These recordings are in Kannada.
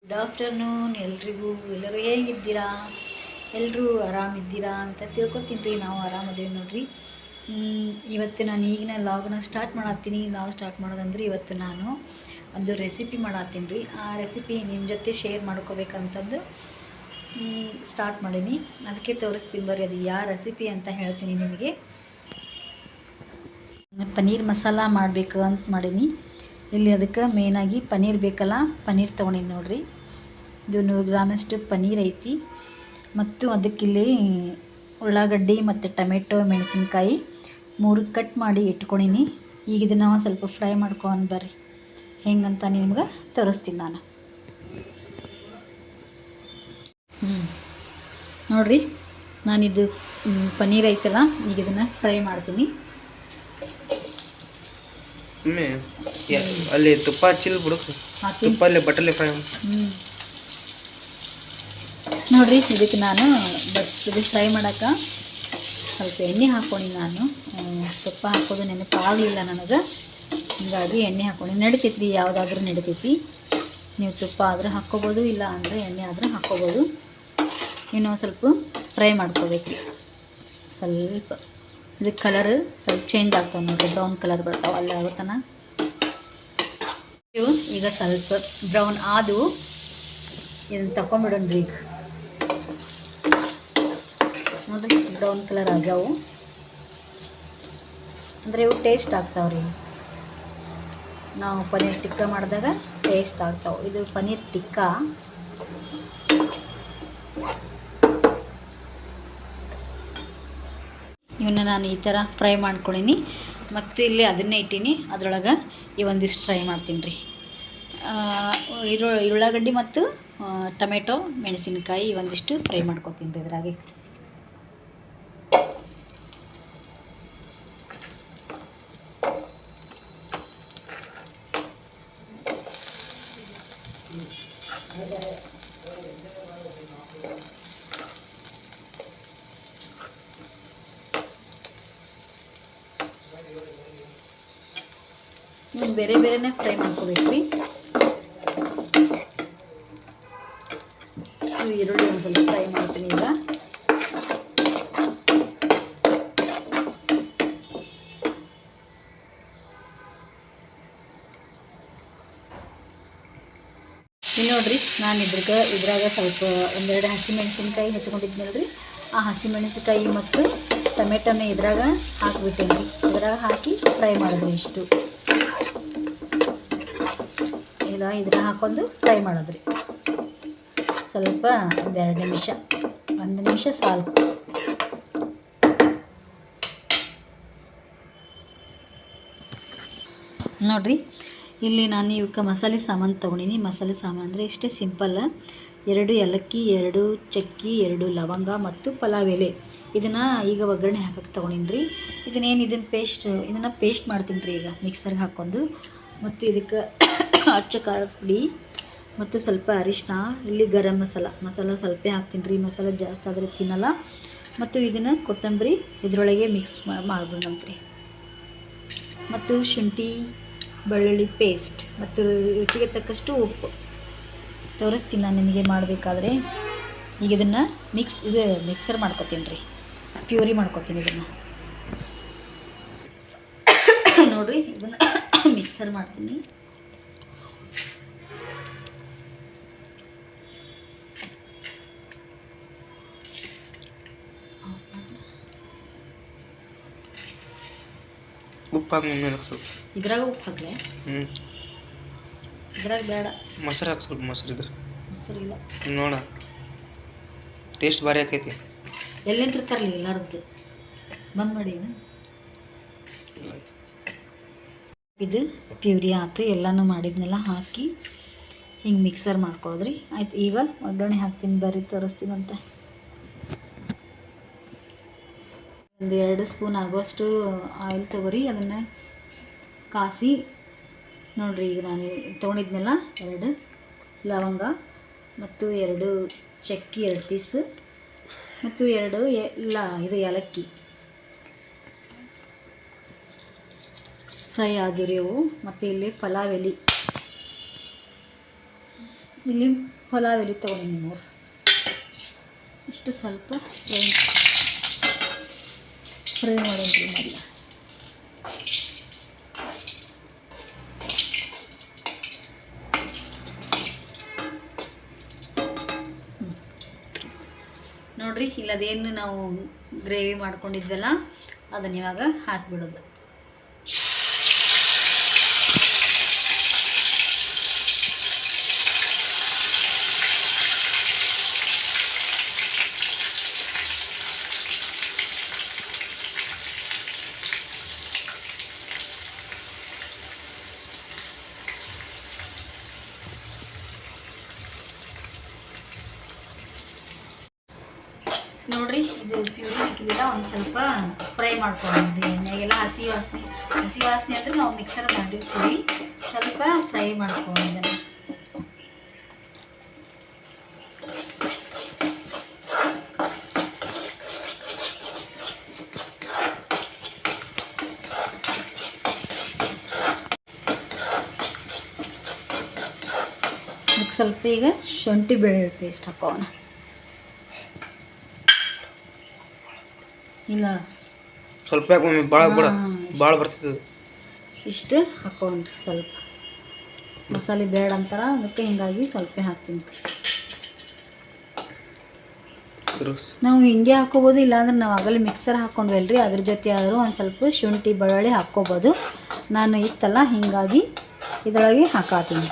ಗುಡ್ ಆಫ್ಟರ್ನೂನ್ ಎಲ್ರಿಗೂ. ಎಲ್ಲರೂ ಹೇಗಿದ್ದೀರಾ? ಎಲ್ಲರೂ ಆರಾಮಿದ್ದೀರಾ ಅಂತ ತಿಳ್ಕೊತೀನಿ. ನಾವು ಆರಾಮದೇವಿ ನೋಡ್ರಿ. ಇವತ್ತು ನಾನು ಈಗಿನ ಲಾಗ್ನ ಸ್ಟಾರ್ಟ್ ಮಾಡತ್ತೀನಿ. ಲಾಗ್ ಸ್ಟಾರ್ಟ್ ಮಾಡೋದಂದ್ರೆ ಇವತ್ತು ನಾನು ಒಂದು ರೆಸಿಪಿ ಮಾಡತ್ತೀನಿ ರೀ. ಆ ರೆಸಿಪಿ ನಿಮ್ಮ ಜೊತೆ ಶೇರ್ ಮಾಡ್ಕೋಬೇಕಂತಂದು ಸ್ಟಾರ್ಟ್ ಮಾಡೀನಿ. ಅದಕ್ಕೆ ತೋರಿಸ್ತೀನಿ ಬರ್ರಿ, ಅದು ಯಾವ ರೆಸಿಪಿ ಅಂತ ಹೇಳ್ತೀನಿ ನಿಮಗೆ. ಪನ್ನೀರ್ ಮಸಾಲ ಮಾಡಬೇಕು ಅಂತ ಮಾಡೀನಿ. ಇಲ್ಲಿ ಅದಕ್ಕೆ ಮೇನಾಗಿ ಪನ್ನೀರ್ ಬೇಕಲ್ಲ, ಪನ್ನೀರ್ ತೊಗೊಂಡಿನಿ ನೋಡಿರಿ. ಇದು 100 ಗ್ರಾಮಷ್ಟು ಪನ್ನೀರ್ ಐತಿ. ಮತ್ತು ಅದಕ್ಕಿಲ್ಲಿ ಉಳ್ಳಾಗಡ್ಡಿ ಮತ್ತು ಟೊಮೆಟೊ, ಮೆಣಸಿನ್ಕಾಯಿ 3 ಕಟ್ ಮಾಡಿ ಇಟ್ಕೊಂಡಿನಿ. ಈಗ ಇದನ್ನು ಸ್ವಲ್ಪ ಫ್ರೈ ಮಾಡ್ಕೊಂಡು ಬರ್ರಿ, ಹೆಂಗಂತ ನಿಮ್ಗೆ ತೋರಿಸ್ತೀನಿ ನಾನು. ನೋಡಿರಿ, ನಾನಿದು ಪನ್ನೀರ್ ಐತಲ್ಲ, ಈಗ ಇದನ್ನು ಫ್ರೈ ಮಾಡ್ತೀನಿ. ಅಲ್ಲಿ ತುಪ್ಪ ಹಚ್ಚಿಲ್ಲ ಬಿಡು, ತುಪ್ಪಲ್ಲೇ ಬಟರ್ಲೆ ಫ್ರೈ. ನೋಡಿರಿ, ಇದಕ್ಕೆ ನಾನು ಇದು ಫ್ರೈ ಮಾಡೋಕೆ ಸ್ವಲ್ಪ ಎಣ್ಣೆ ಹಾಕ್ಕೊಂಡು, ನಾನು ತುಪ್ಪ ಹಾಕೋದು ನೆನಪಾಗಲಿಲ್ಲ ನನಗೆ, ಹೀಗಾಗಿ ಎಣ್ಣೆ ಹಾಕ್ಕೊಂಡು ನಡಿತೈತಿ ರೀ. ಯಾವುದಾದ್ರೂ ನಡಿತೈತಿ. ನೀವು ತುಪ್ಪ ಆದರೂ ಹಾಕ್ಕೋಬೋದು, ಇಲ್ಲ ಅಂದರೆ ಎಣ್ಣೆ ಆದರೂ ಹಾಕ್ಕೋಬೋದು. ಇನ್ನೂ ಸ್ವಲ್ಪ ಫ್ರೈ ಮಾಡ್ಕೋಬೇಕು. ಸ್ವಲ್ಪ ಇದಕ್ಕೆ ಕಲರ್ ಸ್ವಲ್ಪ ಚೇಂಜ್ ಆಗ್ತಾವೆ ನೋಡಿರಿ, ಬ್ರೌನ್ ಕಲರ್ ಬರ್ತಾವೆ, ಅಲ್ಲೇ ಆಗುತ್ತಾನ. ಇವು ಈಗ ಸ್ವಲ್ಪ ಬ್ರೌನ್ ಆದವು, ಇದನ್ನು ತಗೊಂಡ್ಬಿಡೋಣ್ರಿ. ಈಗ ನೋಡಿರಿ, ಬ್ರೌನ್ ಕಲರ್ ಆಗ್ಯಾವು ಅಂದರೆ ಇವು ಟೇಸ್ಟ್ ಆಗ್ತಾವ್ರಿ. ನಾವು ಪನ್ನೀರ್ ಟಿಕ್ಕ ಮಾಡಿದಾಗ ಟೇಸ್ಟ್ ಆಗ್ತಾವೆ. ಇದು ಪನ್ನೀರ್ ಟಿಕ್ಕ. ಇವನ್ನ ನಾನು ಈ ಥರ ಫ್ರೈ ಮಾಡ್ಕೊಂಡೀನಿ. ಮತ್ತು ಇಲ್ಲಿ ಅದನ್ನೇ ಇಟ್ಟೀನಿ, ಅದರೊಳಗೆ ಈ ಒಂದಿಷ್ಟು ಫ್ರೈ ಮಾಡ್ತೀನಿ ರೀ. ಉಳ್ಳಾಗಡ್ಡಿ ಮತ್ತು ಟೊಮೆಟೊ, ಮೆಣಸಿನ್ಕಾಯಿ ಒಂದಿಷ್ಟು ಫ್ರೈ ಮಾಡ್ಕೊತೀನಿ ರೀ ಇದ್ರಾಗೆ. ಬೇರೆ ಬೇರೆನೇ ಫ್ರೈ ಮಾಡ್ಕೋಬೇಕು ರೀ. ಈರುಳ್ಳಿ ಒಂದು ಸ್ವಲ್ಪ ಫ್ರೈ ಮಾಡ್ತೀನಿ ಈಗ. ಇಲ್ಲಿ ನೋಡಿರಿ, ನಾನು ಇದ್ರಾಗ ಸ್ವಲ್ಪ ಒಂದೆರಡು ಹಸಿಮೆಣಸಿನ್ಕಾಯಿ ಹಚ್ಕೊಂಡಿದ್ನಲ್ಲ ರೀ, ಆ ಹಸಿಮೆಣಸಿನ್ಕಾಯಿ ಮತ್ತು ಟೊಮೆಟೊನ ಇದ್ರಾಗ ಹಾಕಿಬಿಟ್ಟೇನಿ ರೀ. ಇದ್ರಾಗ ಹಾಕಿ ಫ್ರೈ ಮಾಡಿದ್ರಿ. ಇಷ್ಟು ಇಲ್ಲ ಇದ್ರಾಗ ಹಾಕೊಂಡು ಫ್ರೈ ಮಾಡೋದ್ರಿ. ಸ್ವಲ್ಪ ಒಂದೆರಡು ನಿಮಿಷ, 1 ನಿಮಿಷ ಸಾಕು. ನೋಡಿರಿ, ಇಲ್ಲಿ ನಾನು ಇವಕ್ಕೆ ಮಸಾಲೆ ಸಾಮಾನು ತೊಗೊಂಡಿನಿ. ಮಸಾಲೆ ಸಾಮಾನು ಅಂದರೆ ಇಷ್ಟೇ ಸಿಂಪಲ್. 2 ಏಲಕ್ಕಿ, 2 ಚಕ್ಕಿ, 2 ಲವಂಗ ಮತ್ತು ಪಲಾವ್ ಎಲೆ. ಇದನ್ನು ಈಗ ಒಗ್ಗರಣೆ ಹಾಕಕ್ಕೆ ತೊಗೊಂಡಿನಿ ರೀ. ಇದನ್ನು ಪೇಸ್ಟ್ ಮಾಡ್ತೀನಿ ರೀ ಈಗ ಮಿಕ್ಸರ್ಗೆ ಹಾಕ್ಕೊಂಡು. ಮತ್ತು ಇದಕ್ಕೆ ಅಚ್ಚ ಖಾರದ ಪುಡಿ ಮತ್ತು ಸ್ವಲ್ಪ ಅರಿಶಿನ, ಇಲ್ಲಿ ಗರಂ ಮಸಾಲ ಸ್ವಲ್ಪ ಹಾಕ್ತೀನಿ ರೀ. ಮಸಾಲೆ ಜಾಸ್ತಿ ಆದರೆ ತಿನ್ನಲ್ಲ. ಮತ್ತು ಇದನ್ನು ಕೊತ್ತಂಬರಿ ಇದರೊಳಗೆ ಮಿಕ್ಸ್ ಮಾಡ್ಬಿಡಂತ್ರಿ. ಮತ್ತು ಶುಂಠಿ ಬೆಳ್ಳುಳ್ಳಿ ಪೇಸ್ಟ್ ಮತ್ತು ರುಚಿಗೆ ತಕ್ಕಷ್ಟು ಉಪ್ಪು ತೋರಿಸ್ತೀನಿ ನಾನು ನಿಮಗೆ ಮಾಡಬೇಕಾದ್ರೆ. ಈಗ ಇದನ್ನು ಮಿಕ್ಸರ್ ಮಾಡ್ಕೊತೀನಿ ರೀ, ಪ್ಯೂರಿ ಮಾಡ್ಕೊತೀನಿ ಇದನ್ನು. ನೋಡಿರಿ, ಇದನ್ನು ಮಿಕ್ಸರ್ ಮಾಡ್ತೀನಿ. ಉಪ್ಪು ಹಾಕಿ ಸ್ವಲ್ಪ ಇದ್ರಾಗ ಉಪ್ಪು ಹಾಕ್ಲೆ? ಇದ್ರಾಗ ಬೇಡ. ಮೊಸರು ಹಾಕಿ ಸ್ವಲ್ಪ. ಮೊಸರು ಇಲ್ಲ ನೋಡ, ಟೇಸ್ಟ್ ಭಾರಿ ಆಕೈತಿ. ಎಲ್ಲಿಂದ ತರಲಿ? ಎಲ್ಲರದ್ದು ಬಂದ್ ಮಾಡಿ. ಇದು ಪ್ಯೂರಿ ಆಯ್ತು, ಎಲ್ಲನೂ ಮಾಡಿದ್ನೆಲ್ಲ ಹಾಕಿ ಹಿಂಗೆ ಮಿಕ್ಸರ್ ಮಾಡ್ಕೊಳ್ಳೋದ್ರಿ. ಆಯ್ತು, ಈಗ ಒಗ್ಗರಣೆ ಹಾಕ್ತೀನಿ ಬರ್ರಿ, ತೋರಿಸ್ತೀನಂತ. 1-2 ಸ್ಪೂನ್ ಆಗುವಷ್ಟು ಆಯಿಲ್ ತೊಗೊರಿ, ಅದನ್ನು ಕಾಸಿ. ನೋಡಿರಿ, ಈಗ ನಾನು ತೊಗೊಂಡಿದ್ನೆಲ್ಲ 2 ಲವಂಗ ಮತ್ತು 2 ಚಕ್ಕಿ, 2 ಪೀಸ್ ಮತ್ತು 2 ಏಲಕ್ಕಿ ಫ್ರೈ ಆದವು ರೀ ಅವು. ಮತ್ತು ಇಲ್ಲಿ ಪಲಾವ್ ಎಲೆ ಇಲ್ಲಿ ಪಲಾವ್ ಎಲೆ ತೊಗೊಂಡಿನಿ 3 ಇಷ್ಟು ಸ್ವಲ್ಪ ಫ್ರೈ ಮಾಡೋದ್ರಿ ಮೊದಲು. ನೋಡ್ರಿ ಇಲ್ಲದೇನು ನಾವು ಗ್ರೇವಿ ಮಾಡ್ಕೊಂಡಿದ್ವಲ್ಲ ಅದನ್ನ ಇವಾಗ ಹಾಕಿಬಿಡೋದು. ನೋಡ್ರಿ ಇದು ಪ್ಯೂರಿ ಹಾಕಿದಿಲ್ಲ ಒಂದು ಸ್ವಲ್ಪ ಫ್ರೈ ಮಾಡ್ಕೊಂಡಿದ್ವಿ ಎಣ್ಣೆಗೆಲ್ಲ. ಹಸಿ ವಾಸನೆ ಅಂದರೆ ನಾವು ಮಿಕ್ಸರ್ ಮಾಡಿರ್ತೀವಿ, ಸ್ವಲ್ಪ ಫ್ರೈ ಮಾಡ್ಕೊಂಡಿದ್ದೇನೆ. ಸ್ವಲ್ಪ ಈಗ ಶುಂಠಿ ಬೆಳ್ಳುಳ್ಳಿ ಪೇಸ್ಟ್ ಹಾಕೋಣ. ಇಲ್ಲ ಸ್ವಲ್ಪ ಭಾಳ ಬರ್ತದೆ. ಇಷ್ಟು ಹಾಕೊಂಡ್ರಿ, ಸ್ವಲ್ಪ ಮಸಾಲೆ ಬೇಡ ಅಂತಾರ ಅದಕ್ಕೆ ಹಿಂಗಾಗಿ ಸ್ವಲ್ಪ ಹಾಕ್ತೀನಿ. ನಾವು ಹಿಂಗೆ ಹಾಕೋಬೋದು, ಇಲ್ಲಾಂದ್ರೆ ನಾವು ಆಗಲೇ ಮಿಕ್ಸರ್ ಹಾಕ್ಕೊಂಡ್ವಲ್ರಿ ಅದ್ರ ಜೊತೆ ಆದರೂ ಒಂದು ಸ್ವಲ್ಪ ಶುಂಠಿ ಬೆಳ್ಳುಳ್ಳಿ ಹಾಕ್ಕೋಬೋದು. ನಾನು ಇತ್ತಲ್ಲ ಹಿಂಗಾಗಿ ಇದರೊಳಗೆ ಹಾಕಾತೀನಿ.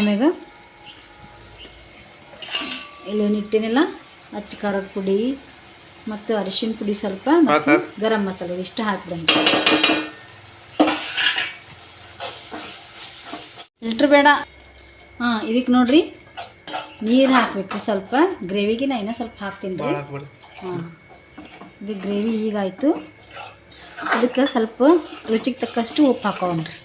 ಆಮ್ಯಾಗ ಇಲ್ಲೇನಿಟ್ಟಿನಿಲ್ಲ ಅಚ್ಚ ಖಾರದ ಪುಡಿ ಮತ್ತು ಅರಿಶಿನ ಪುಡಿ ಸ್ವಲ್ಪ ಮತ್ತು ಗರಂ ಮಸಾಲೆ ಇಷ್ಟು ಹಾಕ್ಬಿಡಂತ. ಫಿಲ್ಟ್ರ್ ಬೇಡ. ಇದಕ್ಕೆ ನೋಡ್ರಿ ನೀರು ಹಾಕಬೇಕು ಸ್ವಲ್ಪ ಗ್ರೇವಿಗೆ. ನಾ ಇನ್ನೂ ಸ್ವಲ್ಪ ಹಾಕ್ತೀನಿ ರೀ. ಇದು ಗ್ರೇವಿ ಈಗಾಯಿತು. ಅದಕ್ಕೆ ಸ್ವಲ್ಪ ರುಚಿಗೆ ತಕ್ಕಷ್ಟು ಉಪ್ಪು ಹಾಕೋಣ್ರಿ.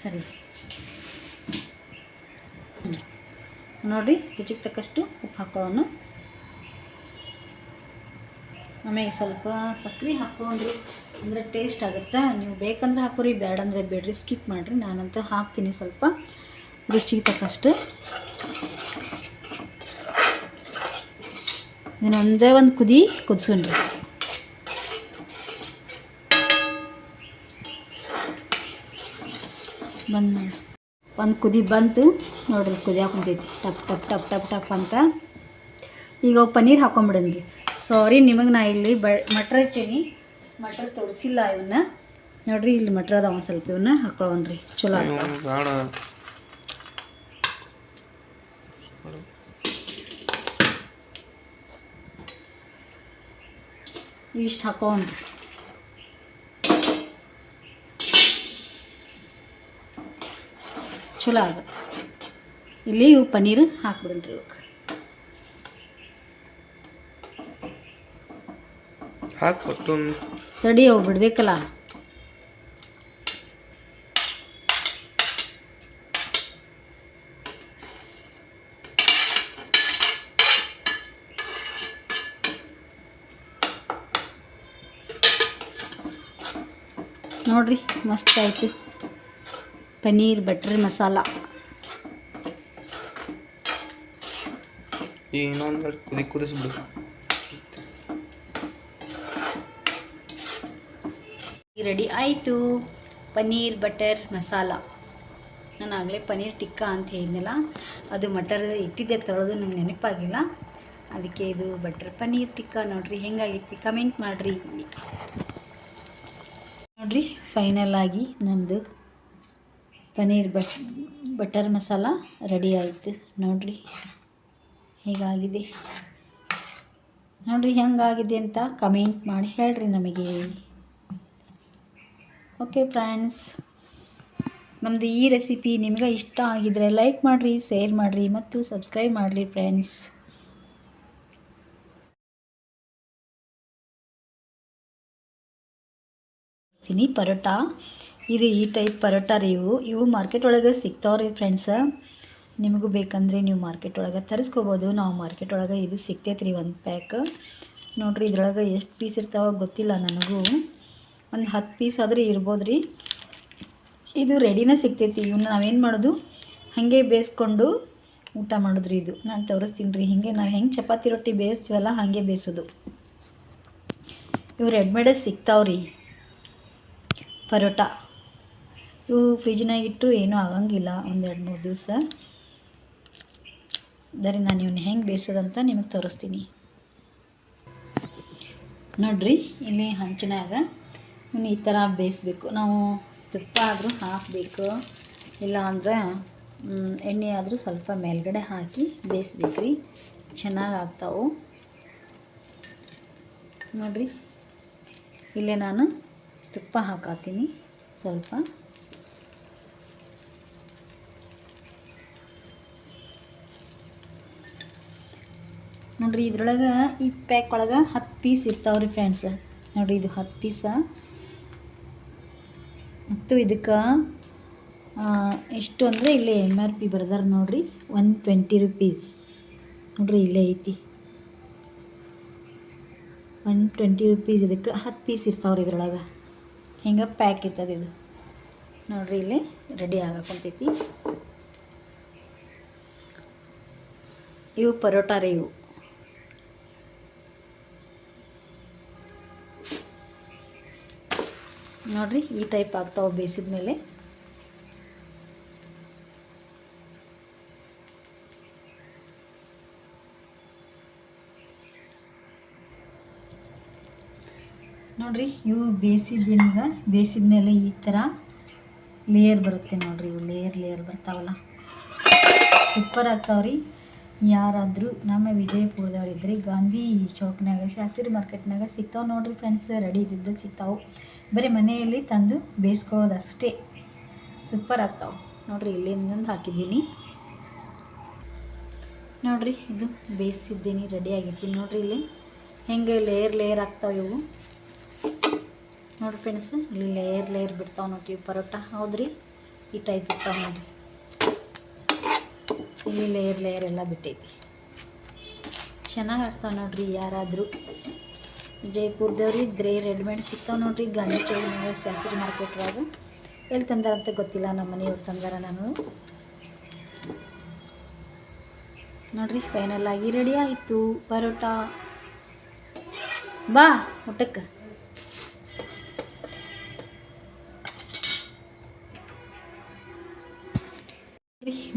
ಸರಿ ನೋಡಿರಿ, ರುಚಿಗೆ ತಕ್ಕಷ್ಟು ಉಪ್ಪು ಹಾಕೊಳ್ಳೋಣ. ಆಮೇಲೆ ಸ್ವಲ್ಪ ಸಕ್ಕರೆ ಹಾಕ್ಕೊಂಡ್ರಿ ಅಂದರೆ ಟೇಸ್ಟ್ ಆಗುತ್ತೆ. ನೀವು ಬೇಕಂದ್ರೆ ಹಾಕೋರಿ, ಬೇಡಂದ್ರೆ ಬೇಡ್ರಿ, ಸ್ಕಿಪ್ ಮಾಡಿರಿ. ನಾನಂತೂ ಹಾಕ್ತೀನಿ ಸ್ವಲ್ಪ ರುಚಿಗೆ ತಕ್ಕಷ್ಟು. ಇದನ್ನೊಂದೇ ಒಂದು ಕುದಿಸೋಣ್ರಿ. ಬಂದ್ ಮಾಡಿ ಒಂದು ಕುದಿ ಬಂತು ನೋಡ್ರಿ, ಕುದಿಯಾಕ ಕುಂತೈತಿ ಟಪ್ ಟಪ್ ಟಪ್ ಟಪ್ ಟಪ್ ಅಂತ. ಈಗ ಪನ್ನೀರ್ ಹಾಕೊಂಬಿಡನ್ರಿ. ಸಾರಿ ನಿಮಗೆ ನಾ ಇಲ್ಲಿ ಮಟ್ರ್ ಇಟ್ಟೀನಿ, ಮಟ್ರ್ ತೋರಿಸಿಲ್ಲ ಇವನ್ನ. ನೋಡ್ರಿ ಇಲ್ಲಿ ಮಟ್ರ್ ಅದಾವ, ಸ್ವಲ್ಪ ಇವನ್ನ ಹಾಕೊಳ್ಳೋಣ್ರಿ. ಚಲೋ ಇಷ್ಟು ಹಾಕೋಣ್ರಿ. ಚಲೋ ಆಗುತ್ತೆ. ಇಲ್ಲಿ ಇವು ಪನ್ನೀರು ಹಾಕ್ಬಿಡನ್ರಿ. ಇವಕ್ಕೆ ಹಾಕ್ಬಿಟ್ಟು ತಡಿ ಅವು ಬಿಡ್ಬೇಕಲ್ಲ. ನೋಡ್ರಿ ಮಸ್ತ್ ಆಯಿತು ಪನ್ನೀರ್ ಬಟರ್ ಮಸಾಲ. ಇನ್ನೊಂದು ಕುದಿಸ್ಬಿಡು. ರೆಡಿ ಆಯಿತು ಪನ್ನೀರ್ ಬಟರ್ ಮಸಾಲ. ನಾನು ಆಗಲೇ ಪನ್ನೀರ್ ಟಿಕ್ಕಾ ಅಂತ ಹೇಳಿದ್ನಲ್ಲ, ಅದು ಮಟರ್ ಇಟ್ಟಿದ್ದೆ ತೊಳೆದು ನಂಗೆ ನೆನಪಾಗಿಲ್ಲ, ಅದಕ್ಕೆ ಇದು ಬಟರ್ ಪನ್ನೀರ್ ಟಿಕ್ಕಾ. ನೋಡಿರಿ ಹೆಂಗಾಗಿತ್ತು ಕಮೆಂಟ್ ಮಾಡಿರಿ. ನೋಡಿರಿ ಫೈನಲ್ ಆಗಿ ನಮ್ಮದು ಪನ್ನೀರ್ ಬಟರ್ ಮಸಾಲ ರೆಡಿ ಆಯಿತು. ನೋಡಿರಿ ಹೇಗಾಗಿದೆ, ನೋಡಿರಿ ಹೆಂಗಾಗಿದೆ ಅಂತ ಕಮೆಂಟ್ ಮಾಡಿ ಹೇಳ್ರಿ ನಮಗೆ. ಓಕೆ ಫ್ರೆಂಡ್ಸ್, ನಮ್ಮದು ಈ ರೆಸಿಪಿ ನಿಮಗೆ ಇಷ್ಟ ಆಗಿದ್ರೆ ಲೈಕ್ ಮಾಡಿರಿ, ಶೇರ್ ಮಾಡಿರಿ ಮತ್ತು ಸಬ್ಸ್ಕ್ರೈಬ್ ಮಾಡಿರಿ ಫ್ರೆಂಡ್ಸ್. ಪರೋಟ ಇದು ಈ ಟೈಪ್ ಪರೋಟ ರೀ. ಇವು ಮಾರ್ಕೆಟ್ ಒಳಗೆ ಸಿಗ್ತಾವ್ರಿ ಫ್ರೆಂಡ್ಸ. ನಿಮಗೂ ಬೇಕಂದರೆ ನೀವು ಮಾರ್ಕೆಟ್ ಒಳಗೆ ತರಿಸ್ಕೋಬೋದು. ನಾವು ಮಾರ್ಕೆಟ್ ಒಳಗೆ ಇದು ಸಿಗ್ತೈತೆ ರೀ ಒಂದು ಪ್ಯಾಕ್. ನೋಡಿರಿ ಇದ್ರೊಳಗೆ ಎಷ್ಟು ಪೀಸ್ ಇರ್ತಾವ ಗೊತ್ತಿಲ್ಲ ನನಗೂ. ಒಂದು 10 ಪೀಸ್ ಆದರೆ ಇರ್ಬೋದು ರೀ. ಇದು ರೆಡಿನೇ ಸಿಗ್ತೈತಿ. ಇವನ್ನ ನಾವೇನು ಮಾಡೋದು, ಹಾಗೆ ಬೇಯಿಸ್ಕೊಂಡು ಊಟ ಮಾಡಿದ್ರಿ. ಇದು ನಾನು ತೋರಿಸ್ತೀನಿ ರೀ. ಹೀಗೆ ನಾವು ಹೆಂಗೆ ಚಪಾತಿ ರೊಟ್ಟಿ ಬೇಯಿಸ್ತೀವಲ್ಲ ಹಾಗೆ ಬೇಯಿಸೋದು. ಇವು ರೆಡಿಮೇಡೇ ಸಿಗ್ತಾವ್ರಿ ಪರೋಟ. ಇವು ಫ್ರಿಜ್ನಾಗಿಟ್ಟು ಏನೂ ಆಗಂಗಿಲ್ಲ, ಒಂದು 2-3 ದಿವಸ. ಬರೀ ನಾನು ಇವನ್ನ ಹೆಂಗೆ ಬೇಯಿಸೋದಂತ ನಿಮಗೆ ತೋರಿಸ್ತೀನಿ ನೋಡಿರಿ. ಇಲ್ಲಿ ಹಂಚಿನಾಗ ಇವನ್ನ ಈ ಥರ ಬೇಯಿಸ್ಬೇಕು. ನಾವು ತುಪ್ಪ ಆದರೂ ಹಾಕಬೇಕು, ಇಲ್ಲ ಅಂದ್ರೆ ಎಣ್ಣೆ ಆದರೂ ಸ್ವಲ್ಪ ಮೇಲ್ಗಡೆ ಹಾಕಿ ಬೇಯಿಸ್ಬೇಕು ರೀ. ಚೆನ್ನಾಗಿ ಆಗ್ತಾವೆ ನೋಡಿರಿ. ಇಲ್ಲೇ ನಾನು ತುಪ್ಪ ಹಾಕತ್ತೀನಿ ಸ್ವಲ್ಪ. ನೋಡಿರಿ ಇದ್ರೊಳಗೆ ಈ ಪ್ಯಾಕ್ ಒಳಗೆ 10 ಪೀಸ್ ಇರ್ತಾವ್ರಿ ಫ್ರೆಂಡ್ಸ್. ನೋಡಿರಿ ಇದು 10 ಪೀಸ. ಮತ್ತು ಇದಕ್ಕೆ ಎಷ್ಟು ಅಂದರೆ ಇಲ್ಲಿ MRP ಬರ್ದಾರ ನೋಡಿರಿ, 120 ರುಪೀಸ್. ನೋಡಿರಿ ಇಲ್ಲೇ ಐತಿ 120 ರುಪೀಸ್. ಇದಕ್ಕೆ 10 ಪೀಸ್ ಇರ್ತಾವ್ರಿ ಇದ್ರೊಳಗೆ. ಹಿಂಗೆ ಪ್ಯಾಕ್ ಇರ್ತದೆ ಇದು. ನೋಡಿರಿ ಇಲ್ಲಿ ರೆಡಿ ಆಗಕೊಂತೈತಿ. ಇವು ಪರೋಟ ರೀ. ಇವು ನೋಡಿರಿ ಈ ಟೈಪ್ ಆಗ್ತಾವೆ ಬೇಯಿಸಿದ ಮೇಲೆ. ನೋಡಿರಿ ಇವು ಬೇಯಿಸಿದ ಮೇಲೆ ಈ ಥರ ಲೇಯರ್ ಬರುತ್ತೆ ನೋಡಿರಿ. ಇವು ಲೇಯರ್ ಬರ್ತಾವಲ್ಲ, ಸೂಪರ್ ಆಗ್ತಾವ್ರಿ. ಯಾರಾದರೂ ನಮ್ಮ ವಿಜಯಪುರದವ್ರಿದ್ರೆ ಗಾಂಧಿ ಚೌಕ್ನಾಗ ಶಾಸ್ತ್ರಿ ಮಾರ್ಕೆಟ್ನಾಗ ಸಿಗ್ತಾವೆ ನೋಡಿರಿ ಫ್ರೆಂಡ್ಸ್. ರೆಡಿ ಇದ್ದಿದ್ದು ಸಿಗ್ತಾವೆ. ಬರೀ ಮನೆಯಲ್ಲಿ ತಂದು ಬೇಯಿಸ್ಕೊಳ್ಳೋದು ಅಷ್ಟೇ. ಸೂಪರ್ ಆಗ್ತಾವೆ ನೋಡಿರಿ. ಇಲ್ಲಿಂದ ಹಾಕಿದ್ದೀನಿ ನೋಡಿರಿ. ಇದು ಬೇಯಿಸಿದ್ದೀನಿ, ರೆಡಿ ಆಗಿದ್ದೀನಿ ನೋಡಿರಿ. ಇಲ್ಲಿ ಹೆಂಗೆ ಲೇಯರ್ ಆಗ್ತಾವೆ ಇವು ನೋಡಿರಿ ಫ್ರೆಂಡ್ಸ್. ಇಲ್ಲಿ ಲೇಯರ್ ಬಿಡ್ತಾವೆ ನೋಡಿರಿ ಪರೋಟ. ಹೌದ್ರಿ ಈ ಟೈಪ್ ಇರ್ತಾವೆ ನೋಡಿರಿ. ಇಲ್ಲಿ ಲೇಯರ್ ಎಲ್ಲ ಬಿಟ್ಟೈತಿ. ಚೆನ್ನಾಗಿ ಆಗ್ತಾವೆ ನೋಡಿರಿ. ಯಾರಾದರೂ ವಿಜಯಪುರದವ್ರು ಇದ್ದರೆ ರೆಡಿಮೇಡ್ ಸಿಗ್ತಾವೆ ನೋಡಿರಿ ಗಾಂಧಿ ಚೌಕ್ನಾಗ ಶಾಸ್ತ್ರಿ ಮಾರ್ಕೆಟ್ ಒಳಗೆ. ಎಲ್ಲಿ ತಂದಾರಂತ ಗೊತ್ತಿಲ್ಲ, ನಮ್ಮ ಮನೆಯವ್ರು ತಂದಾರ. ನಾನು ನೋಡಿರಿ ಫೈನಲ್ ಆಗಿ ರೆಡಿ ಆಯಿತು ಪರೋಟ. ಬಾ ಊಟಕ್ಕೆ.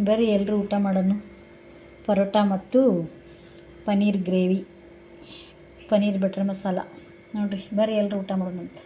ಬರೀ ಎಲ್ಲರೂ ಊಟ ಮಾಡೋಣ. ಪರೋಟ ಮತ್ತು ಪನ್ನೀರ್ ಗ್ರೇವಿ, ಪನ್ನೀರ್ ಬಟರ್ ಮಸಾಲ ನೋಡಿರಿ. ಬರೀ ಎಲ್ಲರೂ ಊಟ ಮಾಡೋಣ ಅಂತ.